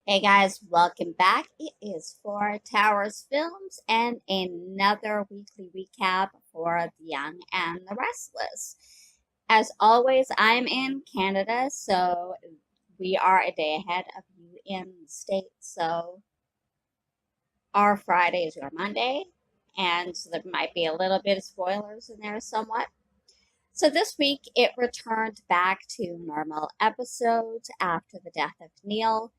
Hey guys, welcome back. It is Four Towers Films and another weekly recap for The Young and the Restless. As always, I'm in Canada, so we are a day ahead of you in the States. So our Friday is your Monday, and so there might be a little bit of spoilers in there somewhat. So this week it returned back to normal episodes after the death of Neil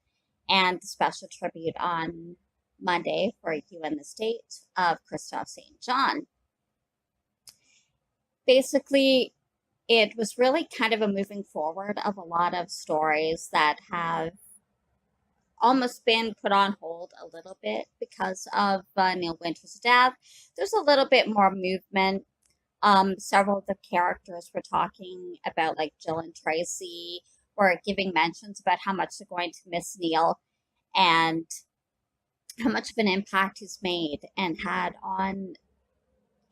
and the special tribute on Monday for You in the State of Christophe St. John. Basically, it was really kind of a moving forward of a lot of stories that have almost been put on hold a little bit because of Neil Winter's death. There's a little bit more movement. Several of the characters were talking about, like Jill and Tracy, were giving mentions about how much they're going to miss Neil and how much of an impact he's made and had on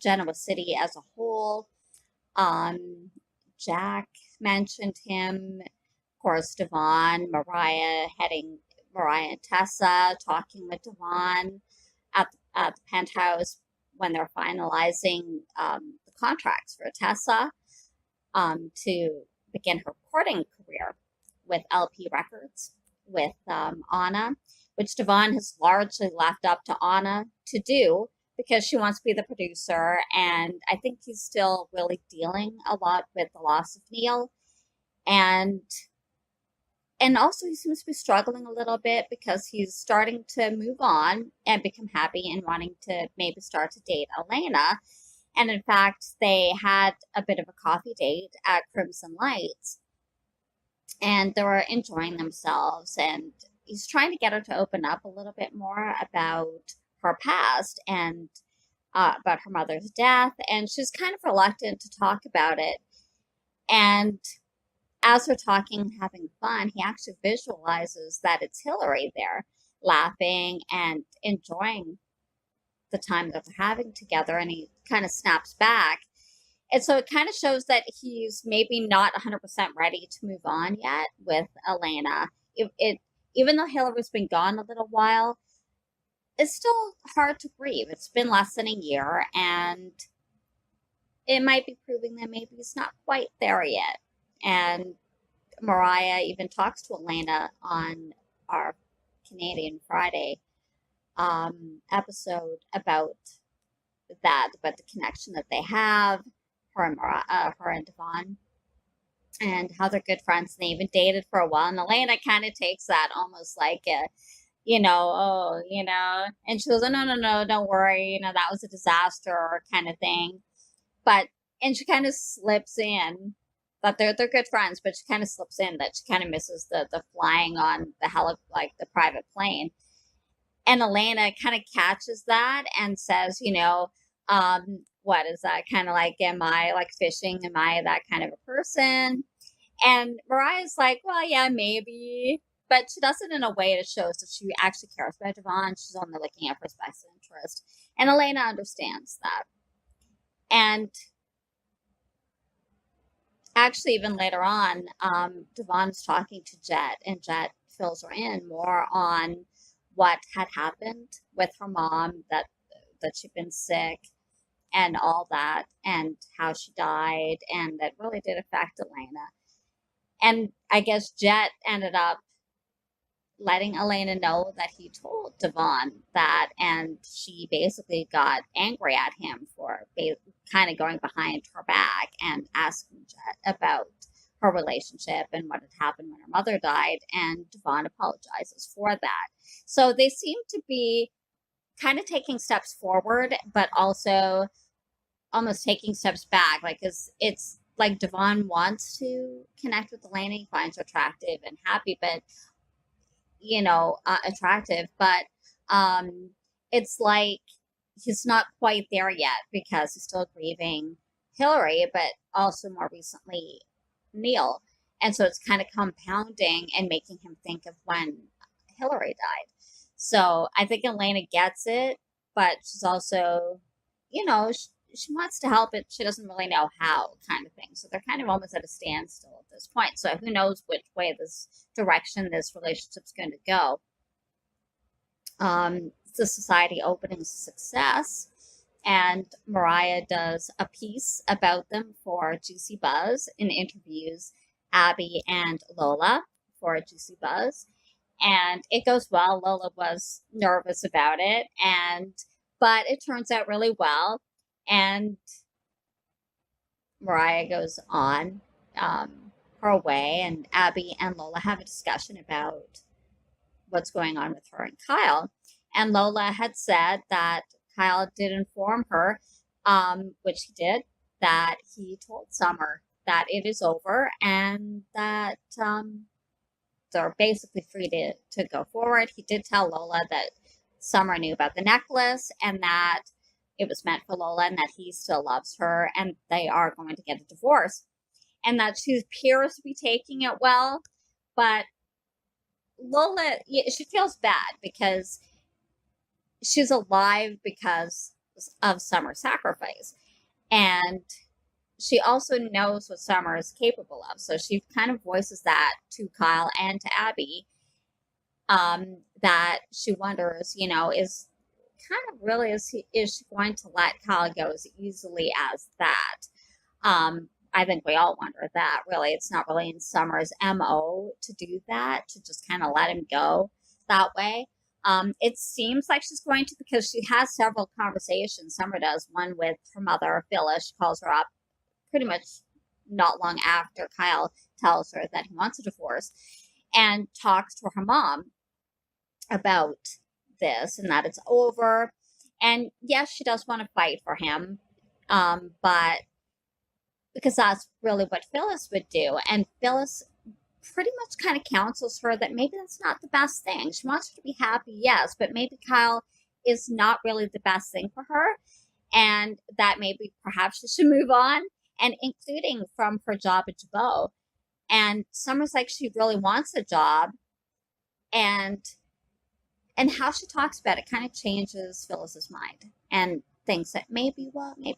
Genoa City as a whole. Um, Jack mentioned him, of course, Devon, Mariah and Tessa talking with Devon at the penthouse when they're finalizing the contracts for Tessa to begin her recording career with LP Records with Anna, which Devon has largely left up to Anna to do because she wants to be the producer. And I think he's still really dealing a lot with the loss of Neil. And also he seems to be struggling a little bit because he's starting to move on and become happy and wanting to maybe start to date Elena. And in fact, they had a bit of a coffee date at Crimson Lights and they were enjoying themselves. And he's trying to get her to open up a little bit more about her past and about her mother's death. And she's kind of reluctant to talk about it. And as they're talking and having fun, he actually visualizes that it's Hillary there, laughing and enjoying the time that they're having together. And he kind of snaps back. And so it kind of shows that he's maybe not 100% ready to move on yet with Elena. Even though Hillary's been gone a little while, it's still hard to grieve. It's been less than a year, and it might be proving that maybe he's not quite there yet. And Mariah even talks to Elena on our Canadian Friday episode about that, about the connection that they have, her and Devon, and how they're good friends. And they even dated for a while. And Elena kind of takes that almost like a, and she goes, oh, no, no, no, don't worry, that was a disaster kind of thing. And she kind of slips in that they're good friends, but she kind of slips in that she kind of misses the flying on like the private plane. And Elena kind of catches that and says, what is that kind of like? Am I like fishing? Am I that kind of a person? And Mariah's like, well, yeah, maybe. But she does it in a way that shows that she actually cares about Devon. She's only looking at her best interest. And Elena understands that. And actually, even later on, Devon's talking to Jet, and Jet fills her in more on what had happened with her mom, that she'd been sick and all that, and how she died, and that really did affect Elena. And I guess Jet ended up letting Elena know that he told Devon that, and she basically got angry at him for kind of going behind her back and asking Jet about her relationship and what had happened when her mother died, and Devon apologizes for that. So they seem to be kind of taking steps forward, but also almost taking steps back. Like, it's like Devon wants to connect with Elena, he finds her attractive and happy, but attractive, but it's like he's not quite there yet because he's still grieving Hillary, but also more recently Neil. And so it's kind of compounding and making him think of when Hillary died. So I think Elena gets it, but she's also, she wants to help it. She doesn't really know how, kind of thing. So they're kind of almost at a standstill at this point. So who knows which way this direction this relationship's going to go. the society opening is a success. And Mariah does a piece about them for Juicy Buzz and interviews Abby and Lola for Juicy Buzz. And it goes well. Lola was nervous about it, but it turns out really well. And Mariah goes on her way, and Abby and Lola have a discussion about what's going on with her and Kyle. And Lola had said that Kyle did inform her, which he did, that he told Summer that it is over and that they're basically free to go forward. He did tell Lola that Summer knew about the necklace and that it was meant for Lola and that he still loves her and they are going to get a divorce. And that she appears to be taking it well, but Lola, she feels bad because she's alive because of Summer's sacrifice. And she also knows what Summer is capable of. So she kind of voices that to Kyle and to Abby, that she wonders, is kind of really, is she going to let Kyle go as easily as that? I think we all wonder that, really. It's not really in Summer's MO to do that, to just kind of let him go that way. It seems like she's going to, because she has several conversations. Summer does, one with her mother, Phyllis. She calls her up pretty much not long after Kyle tells her that he wants a divorce, and talks to her mom about this and that it's over. And yes, she does want to fight for him, but because that's really what Phyllis would do. And Phyllis pretty much kind of counsels her that maybe that's not the best thing. She wants her to be happy, yes, but maybe Kyle is not really the best thing for her, and that maybe perhaps she should move on, and including from her job at Jabot. And Summer's like, she really wants a job, and how she talks about it kind of changes Phyllis's mind and thinks that maybe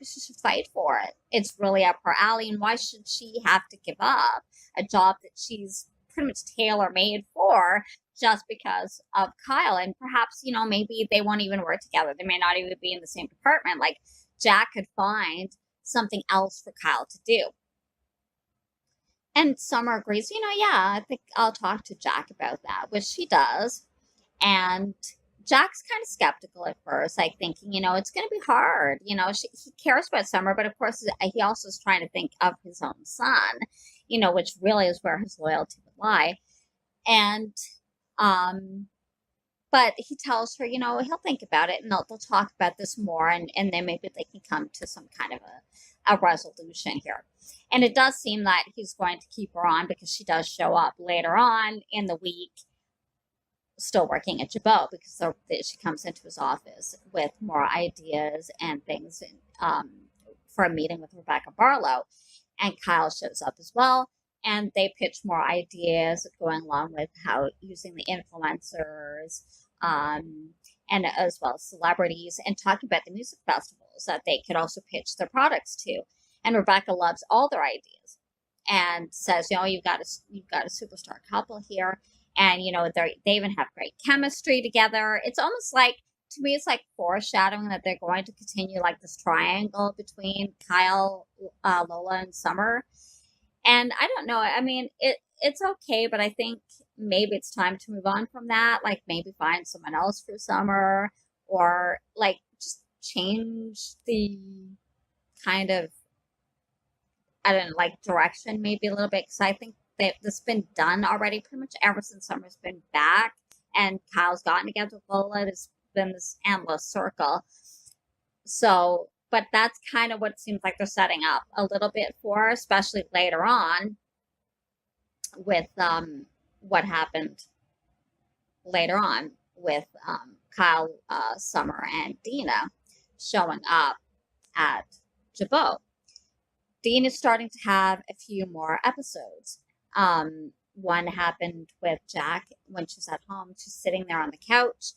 she should fight for it. It's really up her alley, and why should she have to give up a job that she's pretty much tailor-made for just because of Kyle? And perhaps, maybe they won't even work together. They may not even be in the same department. Like, Jack could find something else for Kyle to do. And Summer agrees, yeah, I think I'll talk to Jack about that, which she does. And Jack's kind of skeptical at first, like thinking, it's going to be hard. He cares about Summer, but of course, he also is trying to think of his own son, which really is where his loyalty would lie. And, but he tells her, he'll think about it and they'll talk about this more, and then maybe they can come to some kind of a resolution here. And it does seem that he's going to keep her on because she does show up later on in the week, still working at Jabot, because she comes into his office with more ideas and things for a meeting with Rebecca Barlow. And Kyle shows up as well, and they pitch more ideas going along with how using the influencers and as well as celebrities, and talking about the music festivals that they could also pitch their products to. And Rebecca loves all their ideas and says, you've got a superstar couple here. And, they even have great chemistry together. It's almost like, to me, it's like foreshadowing that they're going to continue like this triangle between Kyle, Lola, and Summer. And I don't know. I mean, it's okay, but I think maybe it's time to move on from that. Like, maybe find someone else for Summer, or like just change the kind of, I don't know, like direction maybe a little bit. Because I think this has been done already pretty much ever since Summer's been back and Kyle's gotten together with Lola. It's been this endless circle. So, but that's kind of what it seems like they're setting up a little bit for, especially later on with what happened later on with Kyle, Summer, and Dina showing up at Jabot. Dean is starting to have a few more episodes. One happened with Jack when she was at home. She's sitting there on the couch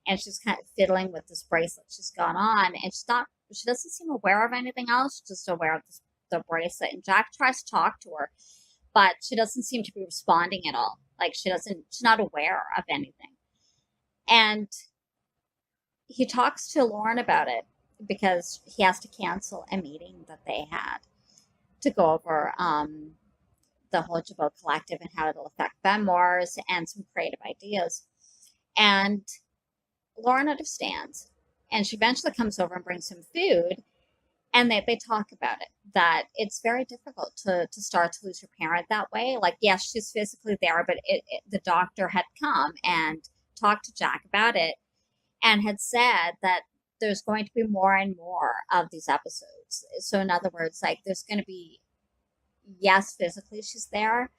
and she's kind of fiddling with this bracelet she's got on, and she doesn't seem aware of anything else, just aware of the bracelet. And Jack tries to talk to her, but she doesn't seem to be responding at all. Like she's not aware of anything. And he talks to Lauren about it because he has to cancel a meeting that they had to go over the whole Jabot Collective and how it'll affect memoirs and some creative ideas. And Lauren understands. And she eventually comes over and brings him food. And they talk about it, that it's very difficult to start to lose your parent that way. Like, yes, she's physically there, but the doctor had come and talked to Jack about it and had said that there's going to be more and more of these episodes. So, in other words, like, there's going to be, yes, physically she's there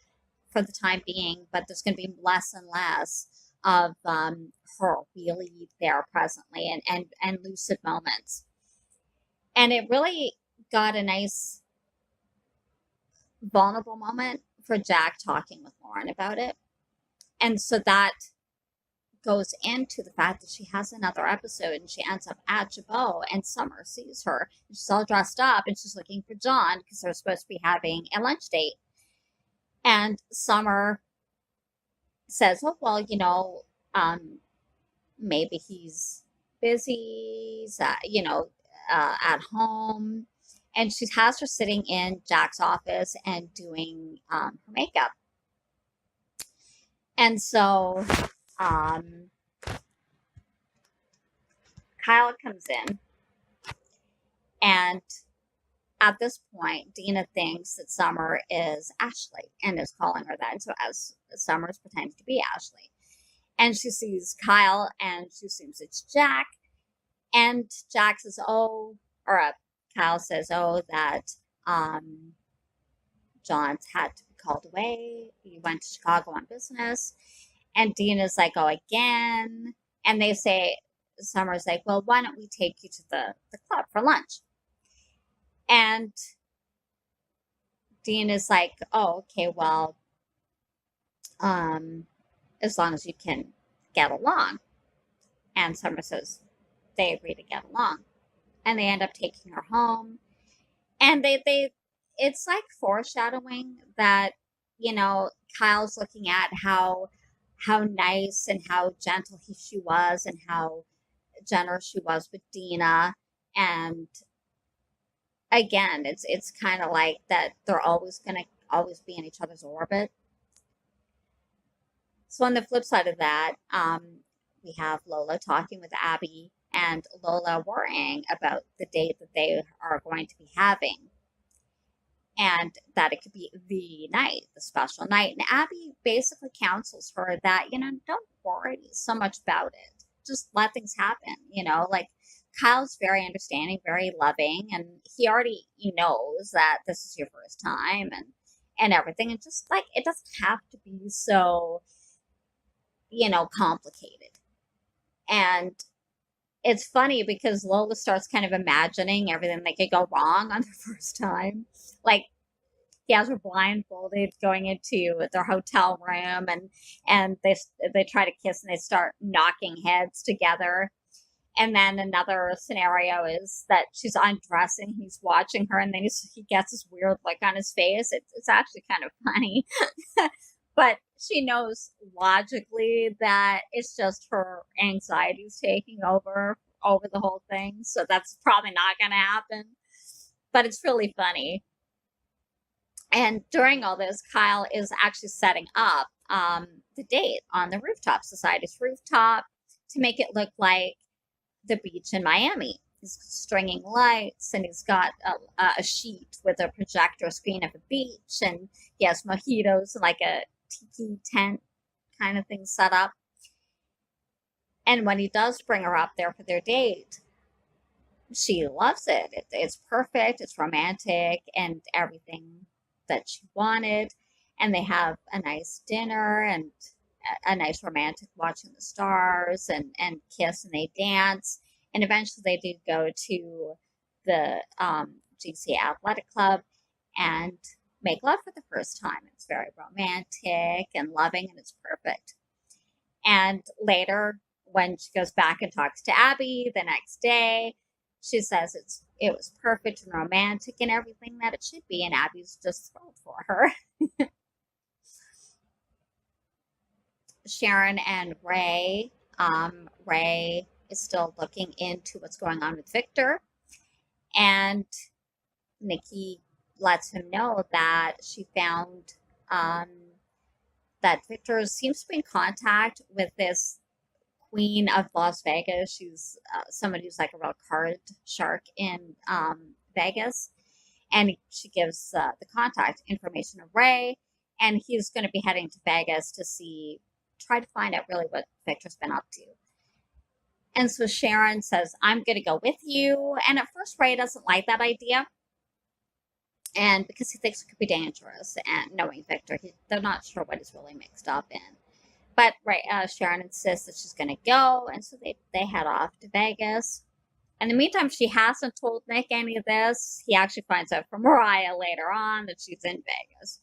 for the time being, but there's going to be less and less of her really there presently and lucid moments. And it really got a nice vulnerable moment for Jack talking with Lauren about it. And so that goes into the fact that she has another episode and she ends up at Jabot and Summer sees her. And she's all dressed up and she's looking for John because they're supposed to be having a lunch date. And Summer says, oh, well, maybe he's busy, at home. And she has her sitting in Jack's office and doing her makeup. And so Kyle comes in, and at this point, Dina thinks that Summer is Ashley and is calling her that. And so as Summer is pretending to be Ashley. And she sees Kyle and she assumes it's Jack. And Jack says, Kyle says, that John's had to be called away. He went to Chicago on business. And Dina's like, oh, again. And they say, Summer's like, well, why don't we take you to the club for lunch? And Dina's like, oh, okay, well, as long as you can get along. And Summer says they agree to get along. And they end up taking her home. And it's like foreshadowing that, Kyle's looking at how nice and how gentle she was and how generous she was with Dina. And again, it's kind of like that they're always going to always be in each other's orbit. So on the flip side of that, we have Lola talking with Abby and Lola worrying about the date that they are going to be having. And that it could be the night, the special night. And Abby basically counsels her that, don't worry so much about it. Just let things happen, like Kyle's very understanding, very loving, and he already knows that this is your first time and everything. And just like, it doesn't have to be so, complicated. And it's funny because Lola starts kind of imagining everything that could go wrong on the first time. Like, he has her blindfolded going into their hotel room and they try to kiss and they start knocking heads together. And then another scenario is that she's undressing, he's watching her, and then he gets this weird look on his face. It's actually kind of funny. But she knows logically that it's just her anxiety's taking over the whole thing. So that's probably not going to happen. But it's really funny. And during all this, Kyle is actually setting up the date on the rooftop, Society's rooftop, to make it look like the beach in Miami. He's stringing lights, and he's got a sheet with a projector screen of the beach, and he has mojitos and like a tiki tent kind of thing set up. And when he does bring her up there for their date, she loves it. It's perfect, it's romantic, and everything that she wanted. And they have a nice dinner and a nice romantic watching the stars and kiss, and they dance. And eventually they do go to the GC Athletic Club and make love for the first time. It's very romantic and loving, and it's perfect. And later, when she goes back and talks to Abby the next day, she says it was perfect and romantic and everything that it should be, and Abby's just thrilled for her. Sharon and Ray. Ray is still looking into what's going on with Victor. And Nikki lets him know that she found um, that Victor seems to be in contact with this queen of Las Vegas. She's somebody who's like a real card shark in Vegas. And she gives the contact information of Ray. And he's going to be heading to Vegas to try to find out really what Victor's been up to. And so Sharon says, I'm going to go with you. And at first, Ray doesn't like that idea. And because he thinks it could be dangerous, and knowing Victor, they're not sure what he's really mixed up in. But Sharon insists that she's going to go, and so they head off to Vegas. In the meantime, she hasn't told Nick any of this. He actually finds out from Mariah later on that she's in Vegas.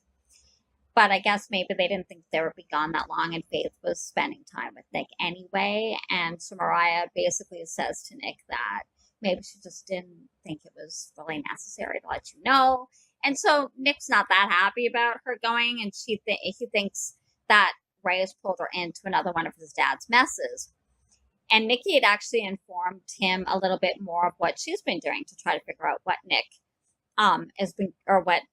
But I guess maybe they didn't think they would be gone that long, and Faith was spending time with Nick anyway. And so Mariah basically says to Nick that maybe she just didn't think it was really necessary to let you know. And so Nick's not that happy about her going, and he thinks that Ray has pulled her into another one of his dad's messes. And Nikki had actually informed him a little bit more of what she's been doing to try to figure out what Nick has been, or what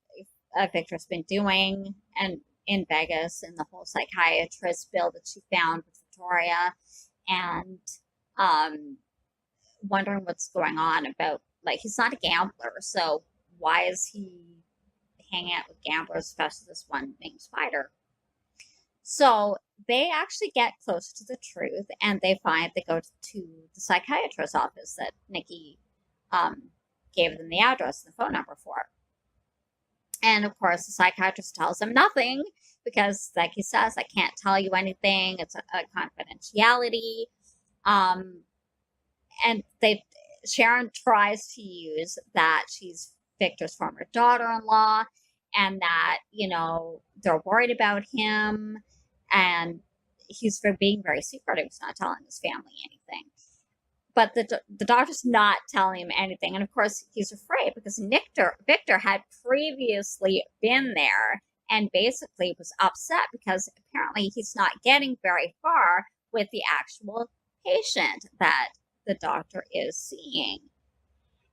Victor's been doing, and in Vegas, and the whole psychiatrist bill that she found with Victoria, and wondering what's going on about, like, he's not a gambler, so why is he hanging out with gamblers, especially this one named Spider? So they actually get close to the truth, and they go to the psychiatrist's office that Nikki gave them the address and the phone number for. And of course, the psychiatrist tells them nothing because, like he says, I can't tell you anything. It's a confidentiality. And Sharon tries to use that she's Victor's former daughter-in-law, and that, they're worried about him, and he's being very secretive. He's not telling his family anything. But the doctor's not telling him anything. And of course, he's afraid because Victor had previously been there and basically was upset because apparently he's not getting very far with the actual patient that the doctor is seeing.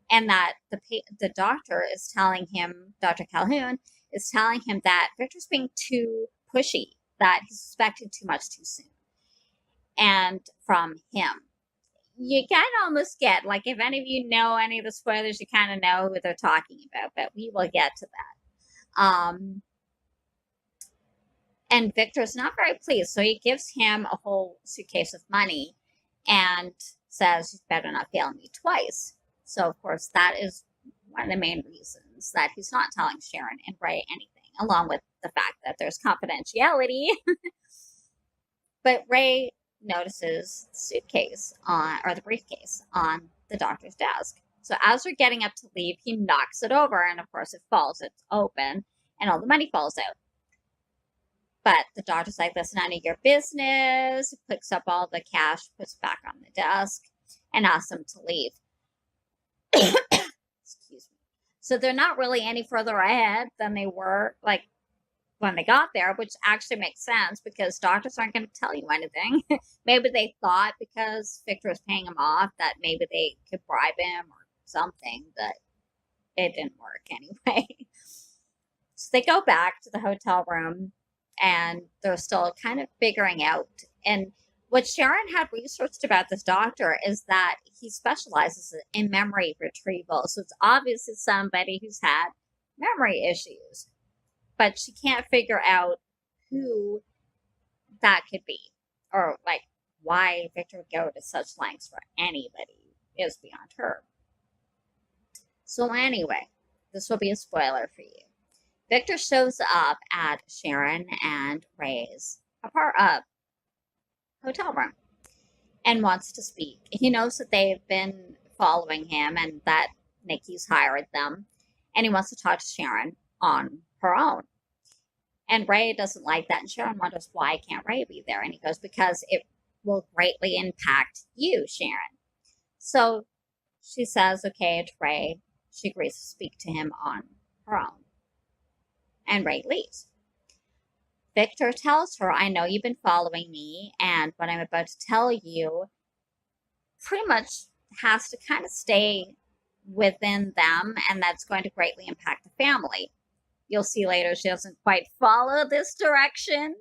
And that the doctor is telling him, Dr. Calhoun, is telling him that Victor's being too pushy, that he's suspecting too much too soon. And from him, you can almost get, like, if any of you know any of the spoilers, you kind of know who they're talking about, but we will get to that. And Victor's not very pleased, so he gives him a whole suitcase of money and says, you better not fail me twice. So, of course, that is one of the main reasons that he's not telling Sharon and Ray anything, along with the fact that there's confidentiality. But Ray notices the suitcase or the briefcase on the doctor's desk. So as they're getting up to leave, he knocks it over, and of course it falls. It's open, and all the money falls out. But the doctor's like, that's none of your business. He picks up all the cash, puts it back on the desk, and asks them to leave. Excuse me. So they're not really any further ahead than they were, like, when they got there, which actually makes sense because doctors aren't going to tell you anything. Maybe they thought because Victor was paying him off that maybe they could bribe him or something, but it didn't work anyway. So they go back to the hotel room, and they're still kind of figuring out. And what Sharon had researched about this doctor is that he specializes in memory retrieval. So it's obviously somebody who's had memory issues. But she can't figure out who that could be, or, like, why Victor would go to such lengths for anybody is beyond her. So anyway, this will be a spoiler for you. Victor shows up at Sharon and Ray's hotel room and wants to speak. He knows that they've been following him and that Nikki's hired them, and he wants to talk to Sharon on her own. And Ray doesn't like that, and Sharon wonders, why can't Ray be there? And he goes, because it will greatly impact you, Sharon. So she says, okay, to Ray. She agrees to speak to him on her own. And Ray leaves. Victor tells her, I know you've been following me, and what I'm about to tell you pretty much has to kind of stay within them, and that's going to greatly impact the family. You'll see later she doesn't quite follow this direction,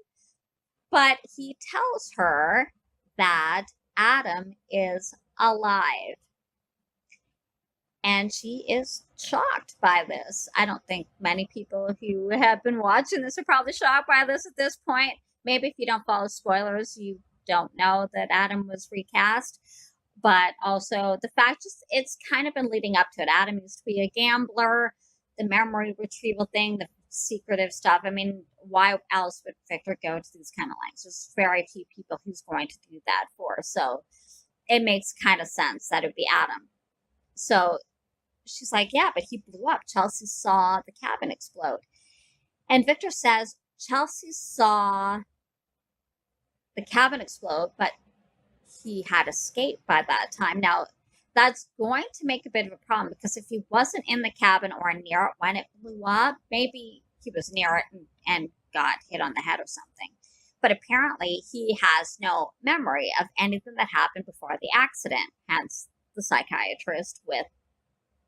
but he tells her that Adam is alive. And she is shocked by this. I don't think many people who have been watching this are probably shocked by this at this point. Maybe if you don't follow spoilers, you don't know that Adam was recast. But also the fact just it's kind of been leading up to it. Adam used to be a gambler, the memory retrieval thing, the secretive stuff. I mean, why else would Victor go to these kind of lengths? There's very few people he's going to do that for. So it makes kind of sense that it would be Adam. So she's like, yeah, but he blew up. Chelsea saw the cabin explode. And Victor says Chelsea saw the cabin explode, but he had escaped by that time. Now, that's going to make a bit of a problem because if he wasn't in the cabin or near it when it blew up, maybe he was near it and got hit on the head or something. But apparently, he has no memory of anything that happened before the accident, hence the psychiatrist with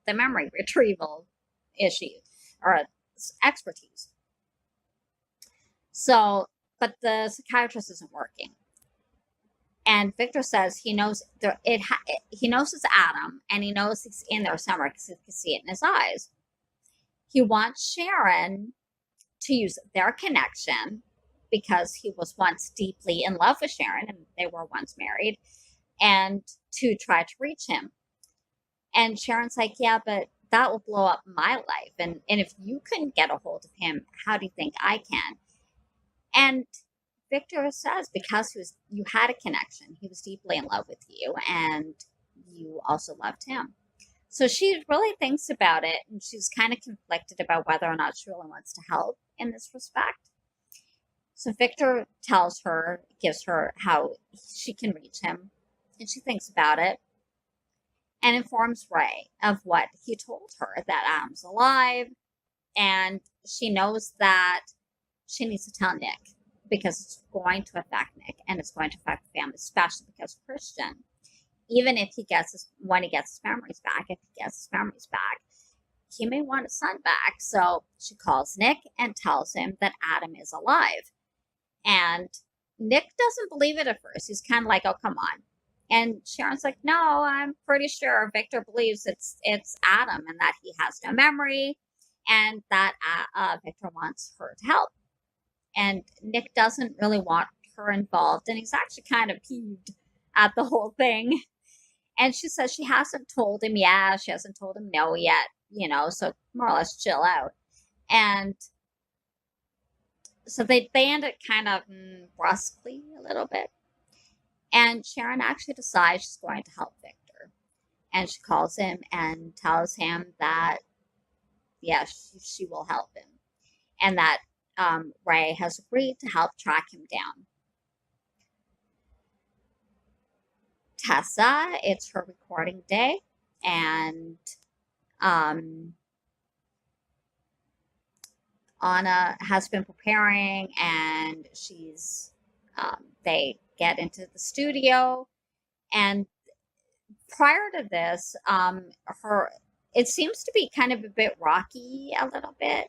the memory retrieval issue or expertise. So, but the psychiatrist isn't working. And Victor says he knows he knows it's Adam, and he knows he's in there somewhere because he can see it in his eyes. He wants Sharon to use their connection because he was once deeply in love with Sharon, and they were once married, and to try to reach him. And Sharon's like, yeah, but that will blow up my life. And if you couldn't get a hold of him, how do you think I can? And Victor says, because you had a connection, he was deeply in love with you, and you also loved him. So she really thinks about it, and she's kind of conflicted about whether or not she really wants to help in this respect. So Victor tells her, gives her how she can reach him, and she thinks about it and informs Ray of what he told her, that Adam's alive, and she knows that she needs to tell Nick because it's going to affect Nick and it's going to affect the family, especially because Christian, even if when he gets his memories back, he may want his son back. So she calls Nick and tells him that Adam is alive. And Nick doesn't believe it at first. He's kind of like, oh, come on. And Sharon's like, no, I'm pretty sure Victor believes it's Adam and that he has no memory and that Victor wants her to help. And Nick doesn't really want her involved, and he's actually kind of peeved at the whole thing. And she says she hasn't told him yes, she hasn't told him no yet, so more or less chill out. And so they end it kind of brusquely a little bit. And Sharon actually decides she's going to help Victor. And she calls him and tells him that, yes, she will help him. And that Ray has agreed to help track him down. Tessa, it's her recording day. And Anna has been preparing, and they get into the studio, and prior to this, it seems to be kind of a bit rocky a little bit.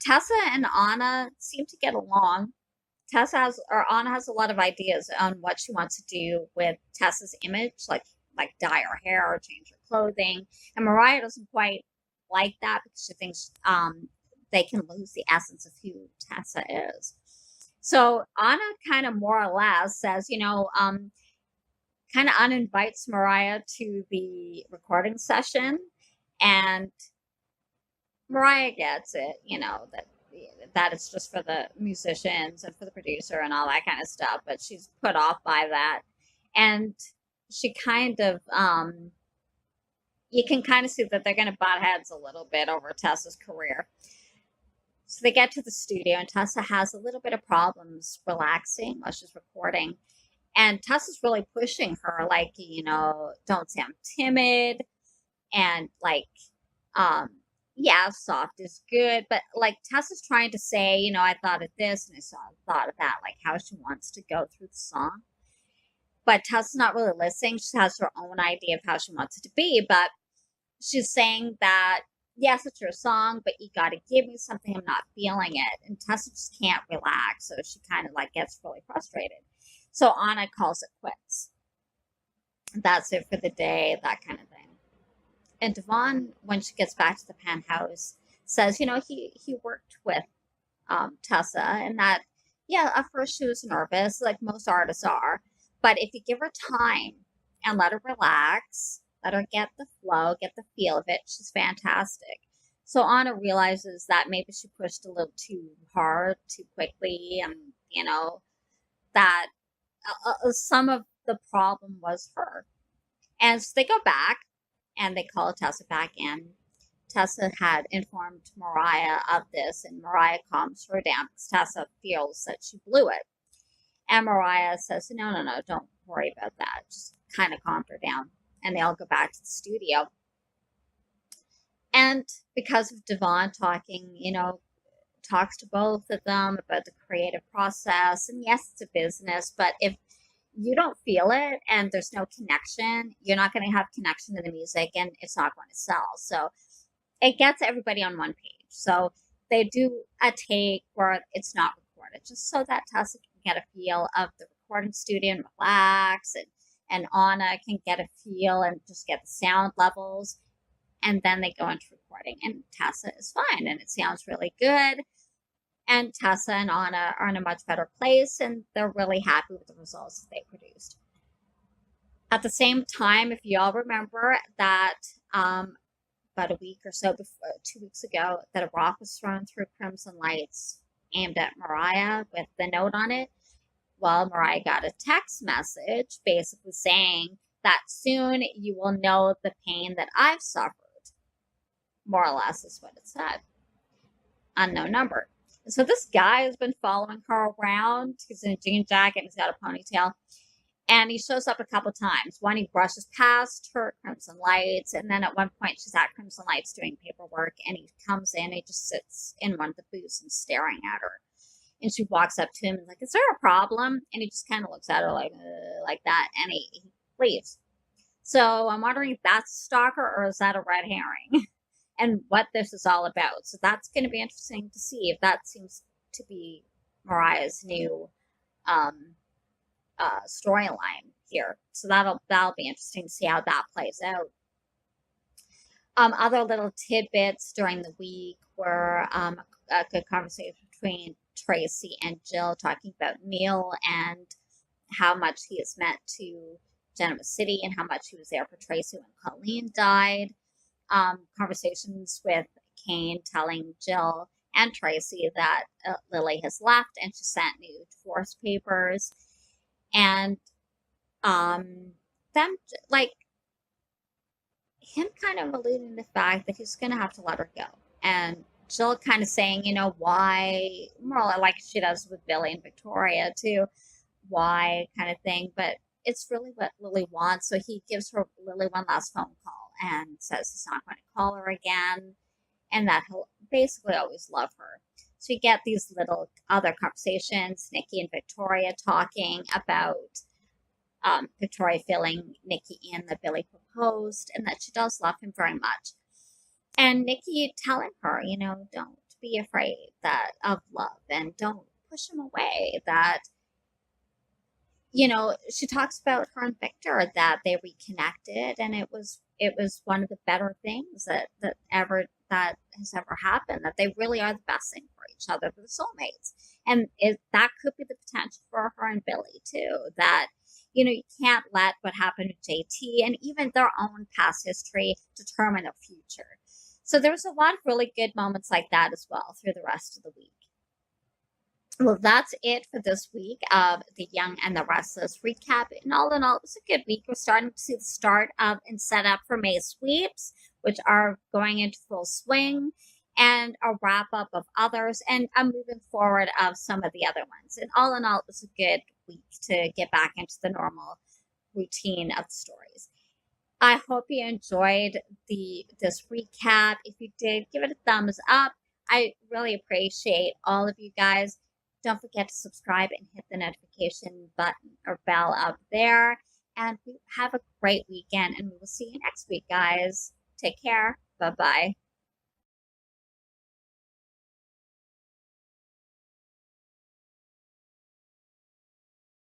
Tessa and Anna seem to get along. Anna has a lot of ideas on what she wants to do with Tessa's image, like dye her hair or change her clothing. And Mariah doesn't quite like that because she thinks they can lose the essence of who Tessa is. So Anna kind of more or less says, kind of uninvites Mariah to the recording session, and Mariah gets it, that it's just for the musicians and for the producer and all that kind of stuff, but she's put off by that. And she kind of, you can kind of see that they're going to butt heads a little bit over Tessa's career. So they get to the studio, and Tessa has a little bit of problems relaxing while she's recording. And Tessa's really pushing her, like, don't say I'm timid, and soft is good, but like Tessa's trying to say, I thought of this and I thought of that, like how she wants to go through the song. But Tessa's not really listening. She has her own idea of how she wants it to be, but she's saying that, yes, it's your song, but you got to give me something. I'm not feeling it. And Tessa just can't relax. So she kind of like gets really frustrated. So Anna calls it quits. That's it for the day, that kind of thing. And Devon, when she gets back to the penthouse, says, he worked with Tessa, and that, yeah, at first she was nervous, like most artists are. But if you give her time and let her relax, let her get the flow, get the feel of it, she's fantastic. So Anna realizes that maybe she pushed a little too hard, too quickly, and, that some of the problem was her. And so they go back and they call Tessa back in. Tessa had informed Mariah of this, and Mariah calms her down because Tessa feels that she blew it. And Mariah says, no, no, no, don't worry about that. Just kind of calm her down. And they all go back to the studio. And because of Devon talking, talks to both of them about the creative process. And yes, it's a business, but if you don't feel it and there's no connection, you're not going to have connection to the music and it's not going to sell. So it gets everybody on one page. So they do a take where it's not recorded, just so that Tessa can get a feel of the recording studio and relax, and Anna can get a feel and just get the sound levels. And then they go into recording, and Tessa is fine, and it sounds really good. And Tessa and Anna are in a much better place, and they're really happy with the results that they produced. At the same time, if you all remember that about a week or so before, 2 weeks ago, that a rock was thrown through Crimson Lights aimed at Mariah with the note on it. Well, Mariah got a text message basically saying that soon you will know the pain that I've suffered. More or less is what it said. Unknown number. And so this guy has been following her around. He's in a jean jacket and he's got a ponytail. And he shows up a couple times. One, he brushes past her at Crimson Lights. And then at one point, she's at Crimson Lights doing paperwork. And he comes in, he just sits in one of the booths and staring at her. And she walks up to him and is like, is there a problem? And he just kind of looks at her like that. And he leaves. So I'm wondering if that's a stalker or is that a red herring? And what this is all about. So that's going to be interesting to see if that seems to be Mariah's new storyline here. So that'll be interesting to see how that plays out. Other little tidbits during the week were a good conversation between Tracy and Jill talking about Neil and how much he has meant to Geneva City and how much he was there for Tracy when Colleen died. Conversations with Kane telling Jill and Tracy that Lily has left and she sent new divorce papers. And them, like, him kind of alluding to the fact that he's going to have to let her go. And Jill kind of saying, why, more like she does with Billy and Victoria too, why kind of thing. But it's really what Lily wants. So he gives her Lily one last phone call and says he's not going to call her again and that he'll basically always love her. So you get these little other conversations, Nikki and Victoria talking about Victoria feeling Nikki in that Billy proposed and that she does love him very much. And Nikki telling her, don't be afraid of love and don't push him away, that she talks about her and Victor that they reconnected and it was one of the better things that has ever happened, that they really are the best thing for each other, for the soulmates. And that could be the potential for her and Billy too, that you can't let what happened with JT and even their own past history determine their future. So there was a lot of really good moments like that as well through the rest of the week. Well, that's it for this week of The Young and the Restless recap. And all in all, it was a good week. We're starting to see the start of and set up for May sweeps, which are going into full swing, and a wrap up of others, and a moving forward of some of the other ones. And all in all, it was a good week to get back into the normal routine of the stories. I hope you enjoyed this recap. If you did, give it a thumbs up. I really appreciate all of you guys. Don't forget to subscribe and hit the notification button. or bell up there. And we have a great weekend, and we will see you next week, guys. Take care. Bye bye.